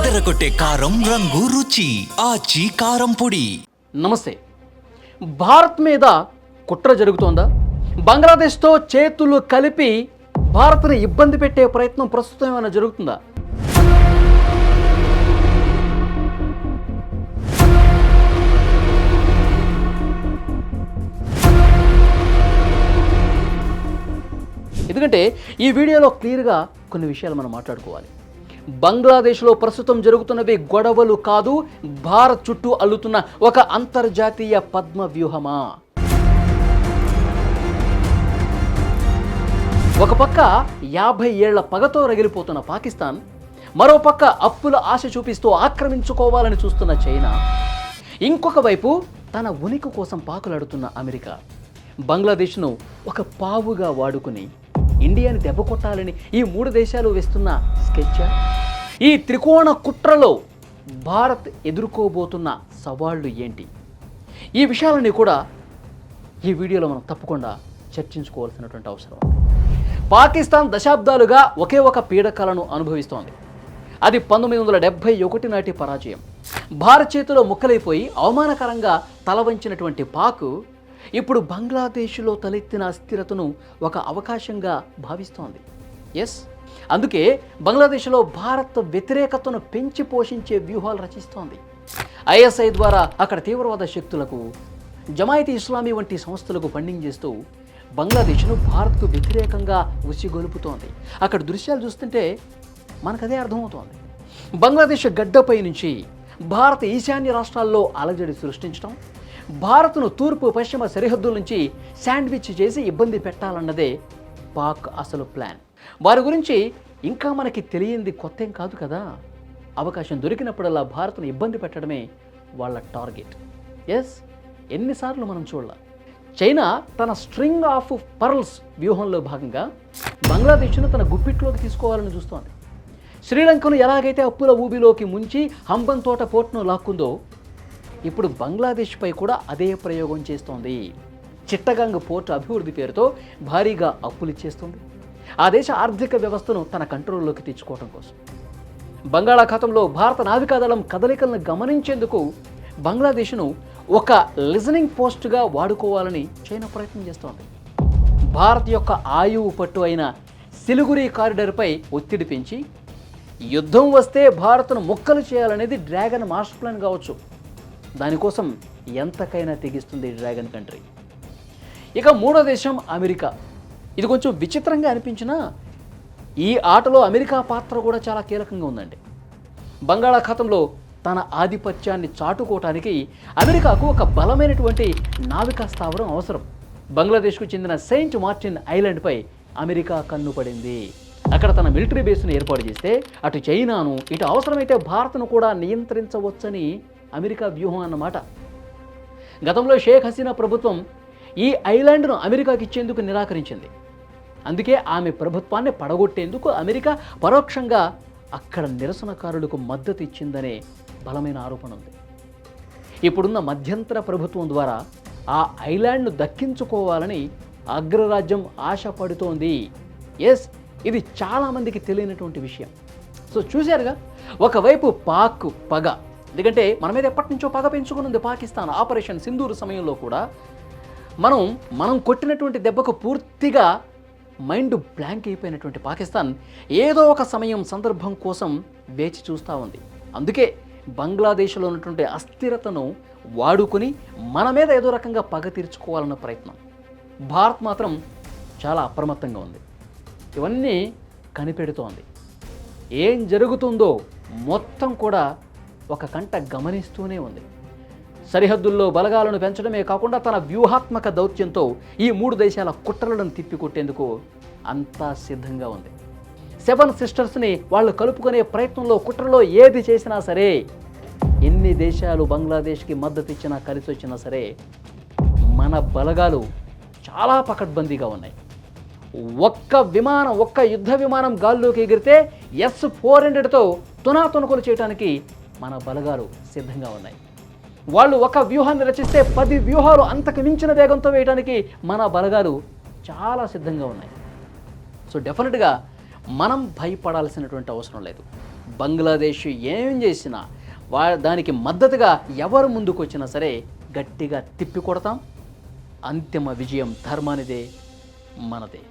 అదరగొట్టే కారం రంగు రుచి ఆచి కారం పొడి. నమస్తే. భారత్ మీద కుట్ర జరుగుతోందా? బంగ్లాదేశ్తో చేతులు కలిపి భారత్ని ఇబ్బంది పెట్టే ప్రయత్నం ప్రస్తుతం ఏమైనా జరుగుతుందా? ఎందుకంటే ఈ వీడియోలో క్లియర్గా కొన్ని విషయాలు మనం మాట్లాడుకోవాలి. బంగ్లాదేశ్లో ప్రస్తుతం జరుగుతున్నవి గొడవలు కాదు, భారత్ చుట్టూ అల్లుతున్న ఒక అంతర్జాతీయ పద్మ వ్యూహమా? ఒక పక్క 50 ఏళ్ల పగతో రగిలిపోతున్న పాకిస్తాన్, మరోపక్క అప్పుల ఆశ చూపిస్తూ ఆక్రమించుకోవాలని చూస్తున్న చైనా, ఇంకొక వైపు తన ఉనికి కోసం పాకులాడుతున్న అమెరికా, బంగ్లాదేశ్ను ఒక పావుగా వాడుకుని ఇండియాని దెబ్బ కొట్టాలని ఈ 3 దేశాలు వేస్తున్న స్కెచ్. ఈ త్రికోణ కుట్రలో భారత్ ఎదుర్కోబోతున్న సవాళ్లు ఏంటి? ఈ విషయాలన్నీ కూడా ఈ వీడియోలో మనం తప్పకుండా చర్చించుకోవాల్సినటువంటి అవసరం ఉంది. పాకిస్తాన్ దశాబ్దాలుగా ఒకే ఒక పీడకలను అనుభవిస్తోంది. అది 1971 నాటి పరాజయం. భారత్ చేతిలో ముక్కలైపోయి అవమానకరంగా తల వంచినటువంటి పాక్ ఇప్పుడు బంగ్లాదేశ్లో తలెత్తిన అస్థిరతను ఒక అవకాశంగా భావిస్తోంది. ఎస్, అందుకే బంగ్లాదేశ్లో భారత్ వ్యతిరేకతను పెంచి పోషించే వ్యూహాలు రచిస్తోంది. ఐఎస్ఐ ద్వారా అక్కడ తీవ్రవాద శక్తులకు, జమాయితీ ఇస్లామీ వంటి సంస్థలకు ఫండింగ్ చేస్తూ బంగ్లాదేశ్ను భారత్కు వ్యతిరేకంగా ఉసిగొలుపుతోంది. అక్కడ దృశ్యాలు చూస్తుంటే మనకదే అర్థమవుతోంది. బంగ్లాదేశ్ గడ్డపై నుంచి భారత ఈశాన్య రాష్ట్రాల్లో అలజడి సృష్టించడం, భారత్ను తూర్పు పశ్చిమ సరిహద్దుల నుంచి శాండ్విచ్ చేసి ఇబ్బంది పెట్టాలన్నదే పాక్ అసలు ప్లాన్. వారి గురించి ఇంకా మనకి తెలియంది కొత్తేం కాదు కదా. అవకాశం దొరికినప్పుడల్లా భారత్ను ఇబ్బంది పెట్టడమే వాళ్ళ టార్గెట్. ఎస్, ఎన్నిసార్లు మనం చూడాలి. చైనా తన స్ట్రింగ్ ఆఫ్ పర్ల్స్ వ్యూహంలో భాగంగా బంగ్లాదేశ్ను తన గుప్పిట్లోకి తీసుకోవాలని చూస్తోంది. శ్రీలంకను ఎలాగైతే అప్పుల ఊబిలోకి ముంచి హంబంతోట పోర్ట్ను లాక్కుందో, ఇప్పుడు బంగ్లాదేశ్పై కూడా అదే ప్రయోగం చేస్తోంది. చిట్టగాంగ్ పోర్టు అభివృద్ధి పేరుతో భారీగా అప్పులు ఇచ్చేస్తుంది ఆ దేశ ఆర్థిక వ్యవస్థను తన కంట్రోల్లోకి తెచ్చుకోవడం కోసం. బంగాళాఖాతంలో భారత నావికాదళం కదలికలను గమనించేందుకు బంగ్లాదేశ్ను ఒక లిజనింగ్ పోస్ట్గా వాడుకోవాలని చైనా ప్రయత్నం చేస్తోంది. భారత్ యొక్క ఆయువు పట్టు అయిన సిలిగురి కారిడార్పై ఒత్తిడి పెంచి యుద్ధం వస్తే భారత్ను ముక్కలు చేయాలనేది డ్రాగన్ మాస్టర్ ప్లాన్ కావచ్చు. దానికోసం ఎంతకైనా తెగిస్తుంది డ్రాగన్ కంట్రీ. ఇక 3వ దేశం అమెరికా. ఇది కొంచెం విచిత్రంగా అనిపించినా ఈ ఆటలో అమెరికా పాత్ర కూడా చాలా కీలకంగా ఉందండి. బంగాళాఖాతంలో తన ఆధిపత్యాన్ని చాటుకోవటానికి అమెరికాకు ఒక బలమైనటువంటి నావికా స్థావరం అవసరం. బంగ్లాదేశ్కు చెందిన సెయింట్ మార్టిన్ ఐలాండ్పై అమెరికా కన్ను పడింది. అక్కడ తన మిలిటరీ బేస్ను ఏర్పాటు చేస్తే అటు చైనాను, ఇటు అవసరమైతే భారత్ను కూడా నియంత్రించవచ్చని అమెరికా వ్యూహం అన్నమాట. గతంలో షేక్ హసీనా ప్రభుత్వం ఈ ఐలాండ్ను అమెరికాకి ఇచ్చేందుకు నిరాకరించింది. అందుకే ఆమె ప్రభుత్వాన్ని పడగొట్టేందుకు అమెరికా పరోక్షంగా అక్కడ నిరసనకారులకు మద్దతు ఇచ్చిందనే బలమైన ఆరోపణ ఉంది. ఇప్పుడున్న మధ్యంతర ప్రభుత్వం ద్వారా ఆ ఐలాండ్ను దక్కించుకోవాలని అగ్రరాజ్యం ఆశపడుతోంది. ఎస్, ఇది చాలామందికి తెలియనటువంటి విషయం. సో చూశారుగా, ఒకవైపు పాక్ పగ, ఎందుకంటే మన మీద ఎప్పటి నుంచో పగ పెంచుకున్నది పాకిస్తాన్. ఆపరేషన్ సింధూర్ సమయంలో కూడా మనం కొట్టినటువంటి దెబ్బకు పూర్తిగా మైండ్ బ్లాంక్ అయిపోయినటువంటి పాకిస్తాన్ ఏదో ఒక సమయం, సందర్భం కోసం వేచి చూస్తూ ఉంది. అందుకే బంగ్లాదేశ్లో ఉన్నటువంటి అస్థిరతను వాడుకొని మన మీద ఏదో రకంగా పగ తీర్చుకోవాలన్న ప్రయత్నం. భారత్ మాత్రం చాలా అప్రమత్తంగా ఉంది. ఇవన్నీ కనిపెడుతోంది. ఏం జరుగుతుందో మొత్తం కూడా ఒక కంట గమనిస్తూనే ఉంది. సరిహద్దుల్లో బలగాలను పెంచడమే కాకుండా తన వ్యూహాత్మక దౌత్యంతో ఈ 3 దేశాల కుట్రలను తిప్పికొట్టేందుకు అంతా సిద్ధంగా ఉంది. 7 సిస్టర్స్ని వాళ్ళు కలుపుకునే ప్రయత్నంలో, కుట్రలో ఏది చేసినా సరే, ఎన్ని దేశాలు బంగ్లాదేశ్కి మద్దతు ఇచ్చినా, కలిసి వచ్చినా సరే, మన బలగాలు చాలా పకడ్బందీగా ఉన్నాయి. ఒక్క యుద్ధ విమానం గాల్లోకి ఎగిరితే S-400తో తునాతునకులు చేయడానికి మన బలగాలు సిద్ధంగా ఉన్నాయి. వాళ్ళు ఒక వ్యూహాన్ని రచిస్తే 10 వ్యూహాలు అంతకు మించిన వేగంతో వేయడానికి మన బలగాలు చాలా సిద్ధంగా ఉన్నాయి. సో డెఫినెట్గా మనం భయపడాల్సినటువంటి అవసరం లేదు. బంగ్లాదేశ్ ఏం చేసినా దానికి మద్దతుగా ఎవరు ముందుకు వచ్చినా సరే గట్టిగా తిప్పి కొడతాం. అంతిమ విజయం ధర్మానిదే, మనదే.